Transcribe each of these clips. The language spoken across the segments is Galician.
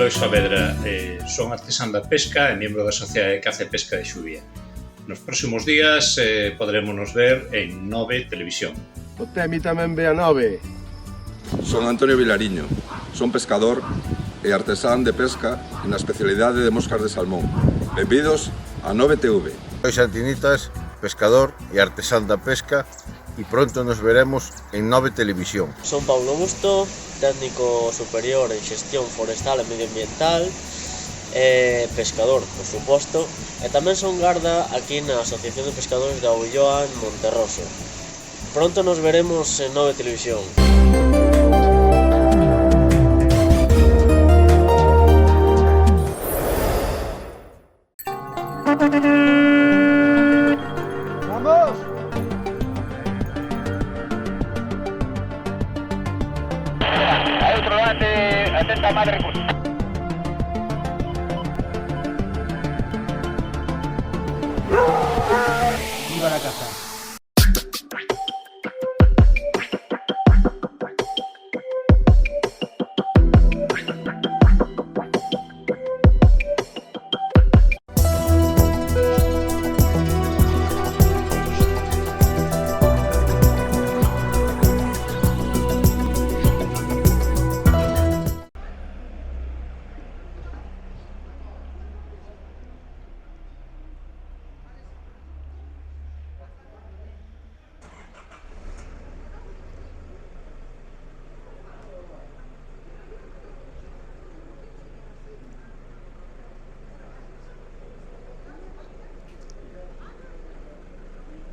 Eloy Saavedra, son artesán da pesca e membro da Sociedade de Caza e Pesca de Xuvia. Nos próximos días poderémonos ver en Nove Televisión. Usted a mí tamén ve a Nove. Son Antonio Vilariño, son pescador e artesán de pesca na especialidade de moscas de salmón. Benvidos a Nove TV. Soy Santinitas, pescador e artesán da pesca e pronto nos veremos en Nove Televisión. Son Paulo Busto, técnico superior en xestión forestal e medioambiental, pescador, por suposto, e tamén son garda aquí na Asociación de Pescadores de Aulloa en Monterroso. Pronto nos veremos en Nove Televisión. ¡Vamos! Hay otro delante, atenta madre. Viva la caza.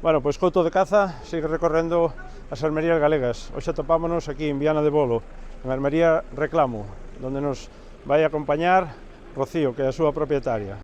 Bueno, pois Couto de Caza sigue recorrendo as armerías galegas. Hoxe atopámonos aquí en Viana de Bolo, en a armería Reclamo, onde nos vai acompañar Rocío, que é a súa propietaria.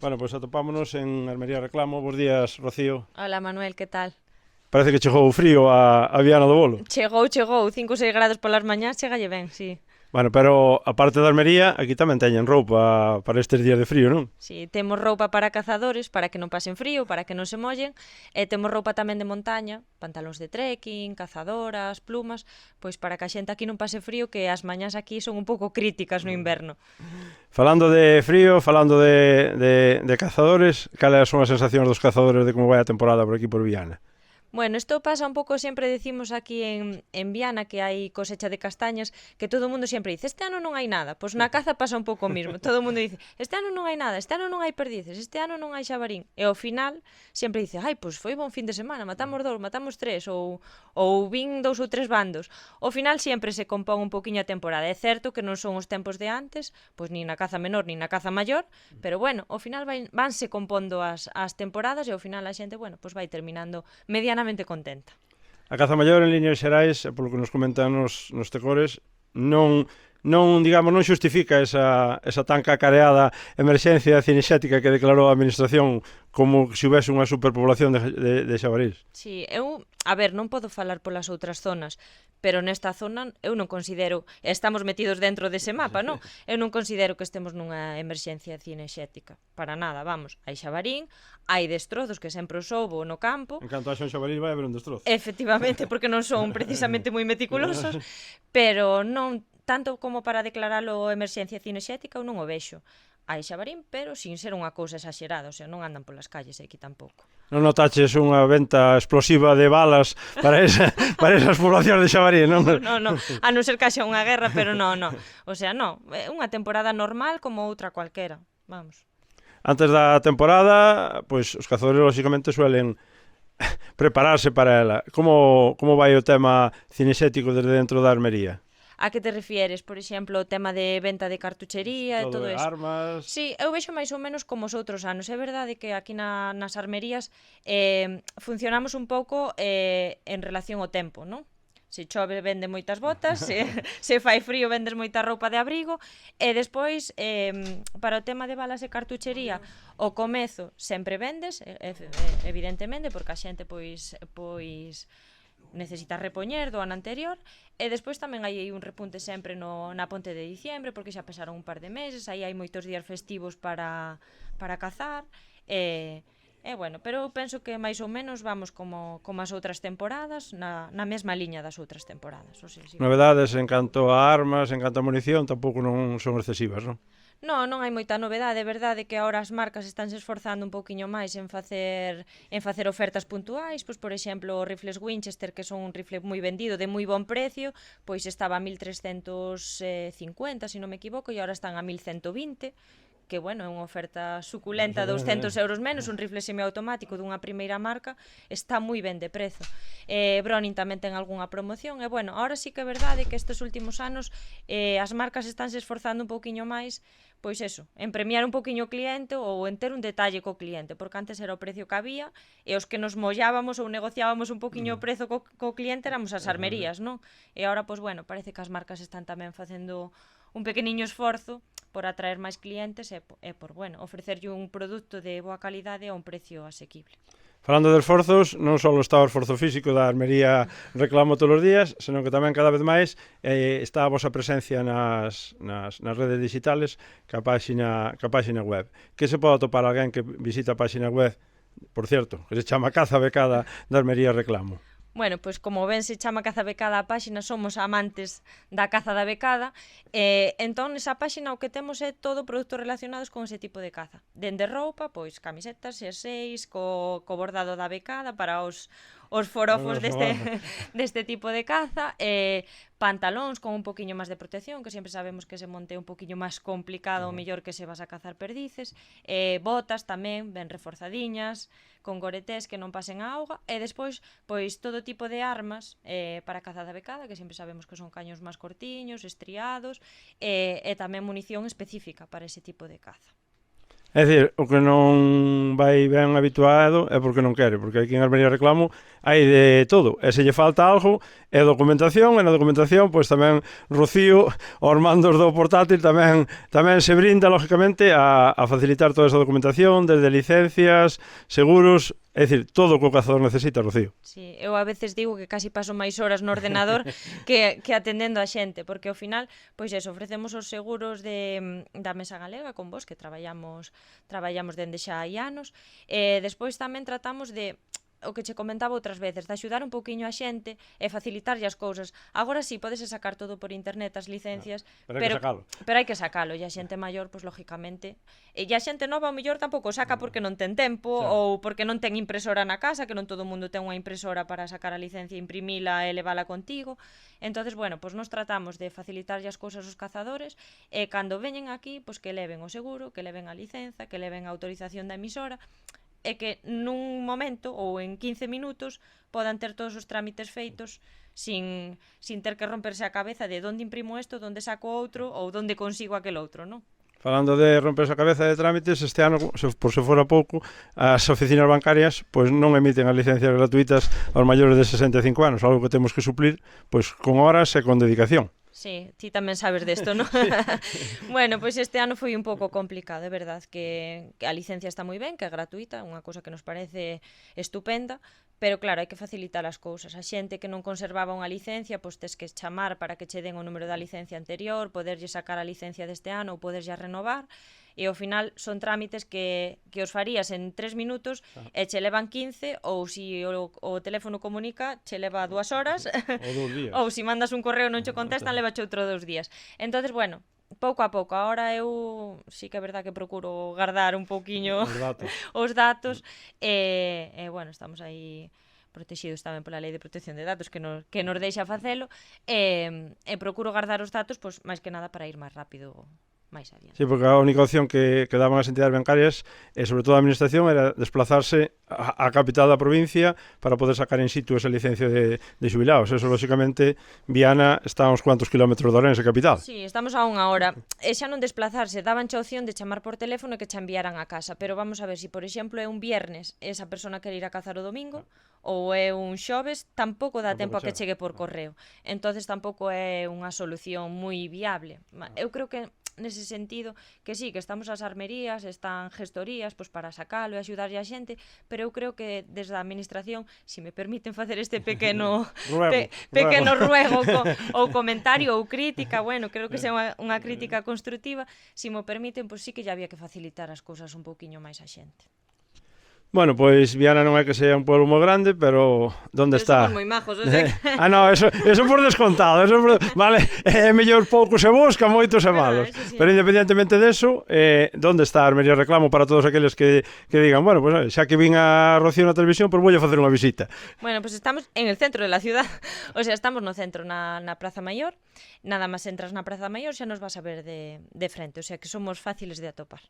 Bueno, pois atopámonos en Armería Reclamo. Bos días, Rocío. Hola Manuel, que tal? Parece que chegou o frío a Viana do Bolo. Chegou, 5 ou 6 grados polas mañás, chegalle ben, sí. Bueno, pero aparte da Almería, aquí tamén teñen roupa para estes días de frío, non? Sí, temos roupa para cazadores, para que non pasen frío, para que non se mollen, e temos roupa tamén de montaña, pantalóns de trekking, cazadoras, plumas, pois para que a xente aquí non pase frío, que as mañás aquí son un pouco críticas no inverno. Falando de frío, falando de cazadores, cales son as sensacións dos cazadores de como vai a temporada por aquí por Viana? Bueno, isto pasa un pouco, sempre decimos aquí en Viana que hai cosecha de castañas, que todo o mundo sempre dice, este ano non hai nada, pois na caza pasa un pouco o mismo, todo o mundo dice, este ano non hai nada, este ano non hai perdices, este ano non hai xabarín, e ao final sempre dice, ai, pois foi bon fin de semana, matamos 2, matamos 3, ou vin 2 ou 3 bandos. Ao final sempre se compón un poquinho a temporada, é certo que non son os tempos de antes, pois nin na caza menor, nin na caza maior, pero bueno, ao final vanse compondo as temporadas e ao final a xente, bueno, pois vai terminando medianamente contenta. A caza maior en líneas xerais, polo que nos comentan nos tecores, non xustifica esa tan cacareada emerxencia cinexética que declarou a administración como se houvese unha superpoblación de xabarís. Sí, a ver, non podo falar polas outras zonas, pero nesta zona eu non considero, estamos metidos dentro dese mapa, non? Eu non considero que estemos nunha emerxencia cinexética, para nada, vamos, hai xabarín, hai destrozos que sempre os houbo no campo. En canto haxa un xabarís vai haber un destrozo. Efectivamente, porque non son precisamente moi meticulosos, pero non tanto como para declaralo emerxencia cinexética, eu non o vexo. Hai xabarín, pero sin ser unha cousa exagerada, o sea, non andan polas calles aquí tampouco. Non notaches unha venta explosiva de balas para esas poblacións de xabarín, non? Non, a non ser que haxa unha guerra, pero non. O sea, non, é unha temporada normal como outra cualquera, vamos. Antes da temporada, pois os cazadores lóxicamente suelen prepararse para ela. Como vai o tema cinexético desde dentro da armería? A que te refieres? Por exemplo, o tema de venta de cartuchería e todo eso. Armas... Sí, eu vexo máis ou menos como os outros anos. É verdade que aquí nas armerías funcionamos un pouco en relación ao tempo, non? Se chove vende moitas botas, se fai frío vendes moita roupa de abrigo, e despois, para o tema de balas e cartuchería, o comezo sempre vendes, evidentemente, porque a xente pois necesita repoñer do ano anterior, e despois tamén hai un repunte sempre na ponte de diciembre, porque xa pasaron un par de meses, aí hai moitos días festivos para cazar, e bueno, pero eu penso que máis ou menos vamos como as outras temporadas, na mesma liña das outras temporadas. O sea, sí. Novedades en canto a armas, en canto a munición, tampouco non son excesivas, non? Non hai moita novedade, é verdade que agora as marcas estánse esforzando un pouquiño máis en facer ofertas puntuais, pois por exemplo, os rifles Winchester, que son un rifle moi vendido, de moi bon precio, pois estaba a 1.350, se non me equivoco, e agora están a 1.120, que, bueno, é unha oferta suculenta, 200 euros menos, un rifle semiautomático dunha primeira marca, está moi ben de prezo. Browning tamén ten algunha promoción, e, bueno, ahora sí que é verdade que estes últimos anos as marcas estánse esforzando un pouquiño máis, pois eso, en premiar un pouquiño o cliente ou en ter un detalle co cliente, porque antes era o precio que había, e os que nos mollábamos ou negociábamos un pouquiño o prezo co cliente éramos as armerías, non? E agora, pois, bueno, parece que as marcas están tamén facendo un pequeniño esforzo por atraer máis clientes e por, bueno, ofrecerlle un produto de boa calidade a un precio asequible. Falando de esforzos, non só está o esforzo físico da armería Reclamo todos os días, senón que tamén cada vez máis está a vosa presencia nas redes digitales ca páxina web. Que se pode atopar alguén que visita a páxina web, por certo, que se chama Caza Becada da Armería Reclamo? Bueno, pois como ben se chama Caza Becada a páxina, somos amantes da caza da becada, entón nesa páxina o que temos é todo produtos relacionados con ese tipo de caza. Dende roupa, pois camisetas, xerseis, co bordado da becada para os forofos deste tipo de caza, pantalóns con un poquinho máis de protección, que sempre sabemos que se monte un poquinho máis complicado, o mellor que se vas a cazar perdices, botas tamén ben reforzadiñas, con goretés que non pasen a auga, e despois, pois, todo tipo de armas para a caza da becada, que sempre sabemos que son caños máis cortiños, estriados, e tamén munición específica para ese tipo de caza. É dicir, o que non vai ben habituado é porque non quere, porque aquí en Almería Reclamo hai de todo, e se lle falta algo é documentación, e na documentación pois tamén Rocío, aos mandos do portátil tamén se brinda lógicamente a facilitar toda esa documentación, desde licencias, seguros, é dicir, todo o que o cazador necesita, Rocío. Sí, eu a veces digo que casi paso máis horas no ordenador que atendendo a xente, porque ao final, pois eso, ofrecemos os seguros da Mesa Galega con vos, que traballamos dende xa hai anos, e despois tamén tratamos de o que che comentaba outras veces, de axudar un pouquiño a xente e facilitarlle as cousas. Agora sí, podes sacar todo por internet as licencias, pero hai que sacalo, e a xente maior, pois lógicamente, e a xente nova ao mellor tampouco saca porque non ten tempo, ou porque non ten impresora na casa, que non todo o mundo ten unha impresora para sacar a licencia, imprimila e levala contigo. Entonces, bueno, pois nos tratamos de facilitarlle as cousas aos cazadores, e cando veñen aquí, pois que leven o seguro, que leven a licenza, que leven a autorización da emisora, e que nun momento ou en 15 minutos podan ter todos os trámites feitos sin ter que romperse a cabeza de onde imprimo isto, onde saco outro ou onde consigo aquel outro, non? Falando de romperse a cabeza de trámites, este ano, por se fora pouco, as oficinas bancarias pois non emiten as licencias gratuitas aos maiores de 65 anos, algo que temos que suplir pois con horas e con dedicación. Sí, ti tamén sabes desto, non? Bueno, pois este ano foi un pouco complicado, é verdad que a licencia está moi ben, que é gratuita, unha cousa que nos parece estupenda, pero claro, hai que facilitar as cousas. A xente que non conservaba unha licencia, pois tes que chamar para que che den o número da licencia anterior, poderlle sacar a licencia deste ano ou poderlle renovar, e ao final son trámites que os farías en 3 minutos e che levan 15, ou se o teléfono comunica che leva 2 horas ou se mandas un correo e non che contestan levache outro 2 días. Entonces, bueno, pouco a pouco, agora eu sí que é verdad que procuro guardar un pouquiño os datos e bueno, estamos aí protegidos tamén pola Lei de Protección de Datos que nos deixa facelo e procuro guardar os datos pois máis que nada para ir máis rápido máis adiante. Sí, porque a única opción que daban as entidades bancarias e sobre todo a administración era desplazarse á capital da provincia para poder sacar in situ esa licencia de xubilados. Eso, lógicamente, Viana está a uns cuantos kilómetros de Ourense capital. Sí, estamos a unha hora. E xa non desplazarse, daban a opción de chamar por teléfono e que xa enviaran a casa, pero vamos a ver, se por exemplo é un viernes e esa persona quere ir a cazar o domingo, ou é un xoves, tampouco dá tempo a que chegue por correo. Entonces tampouco é unha solución moi viable. Eu creo que nese sentido, que sí, que estamos as armerías, están gestorías pois para sacalo e axudarlle a xente, pero eu creo que desde a administración, se me permiten facer este pequeno ruego ou comentario ou crítica, bueno, creo que sea unha crítica constructiva, se me permiten, pois sí que ya había que facilitar as cousas un pouquiño máis a xente. Bueno, pois Viana non é que sea un pueblo moi grande, pero onde está? Somos moi majos, o sea que... No, eso por descontado, vale, é mellor pouco se busca, moitos e malos. Sí. Pero independentemente deso, onde está Almería Reclamo para todos aqueles que digan, bueno, pues, xa que vin a Rocío na televisión, pois voulle facer unha visita. Bueno, pues estamos en el centro de la ciudad, o sea, estamos no centro, na Praza Maior, nada máis entras na Praza Maior, xa nos vas a ver de frente, o sea que somos fáciles de atopar.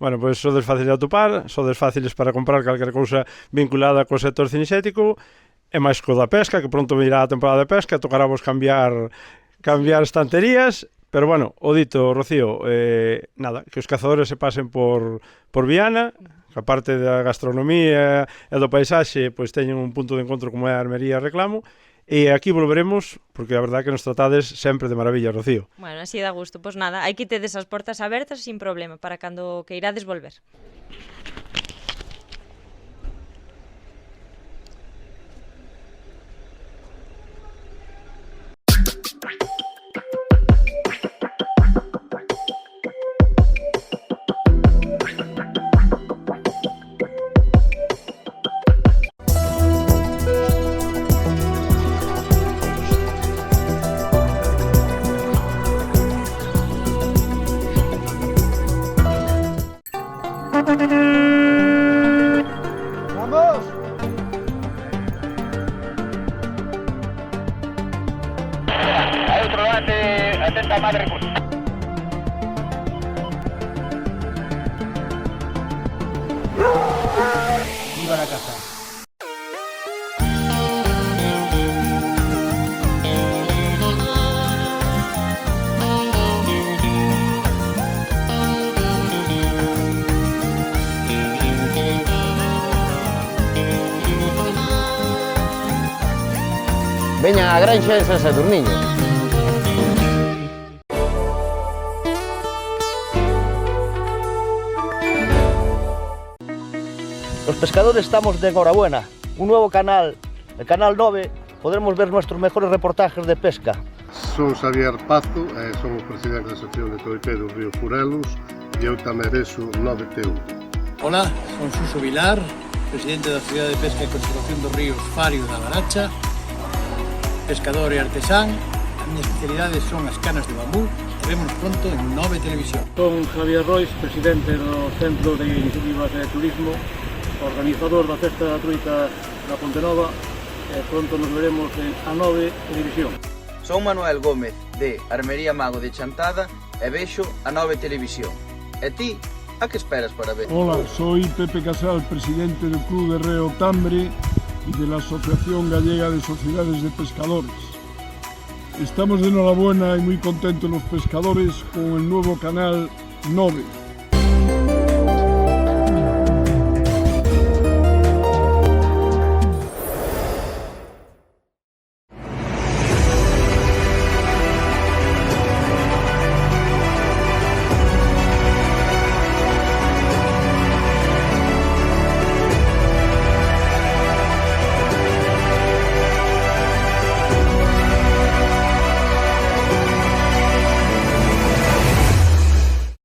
Bueno, pois sodes fáciles de atopar, sodes fáciles para comprar calquera cousa vinculada co sector cinexético, e máis co da pesca, que pronto virá a temporada de pesca, tocará vos cambiar estanterías, pero bueno, o dito, Rocío, nada, que os cazadores se pasen por Viana, que a parte da gastronomía e do paisaxe, pois teñen un punto de encontro como é a Almería Reclamo, e aquí volveremos, porque a verdade que nos tratades sempre de maravilla, Rocío. Bueno, así dá gusto. Pois nada, hai que tedes as portas abertas sin problema para cando que irades volver. ¡Vamos! Hay otro delante, atenta madre recurso. ¡Viva la caza! Veñan á granxa e San Sadurniño. Los pescadores estamos de enhorabuena. Un nuevo canal, el Canal 9, podremos ver nuestros mejores reportajes de pesca. Son Xavier Pazo, somos presidente da Asociación de Toiteiros Río Furelos e eu tamén vexo 9TV. Hola, son Suso Vilar, presidente da Sociedade de Pesca e Conservación dos Ríos Fario da Laracha, pescador e artesán. A miña especialidade son as canas de bambú e vemos pronto en 9 Televisión. Son Javier Rois, presidente do Centro de Iniciativas de Turismo, organizador da Festa da Truita da Pontenova, e pronto nos veremos en A9 Televisión. Son Manuel Gómez, de Armería Mago de Chantada, e vexo A9 Televisión. E ti, a que esperas para ver? Hola, soy Pepe Casal, presidente del Club de Reo Tambre y de la Asociación Gallega de Sociedades de Pescadores. Estamos de enhorabuena y muy contentos los pescadores con el nuevo canal 9.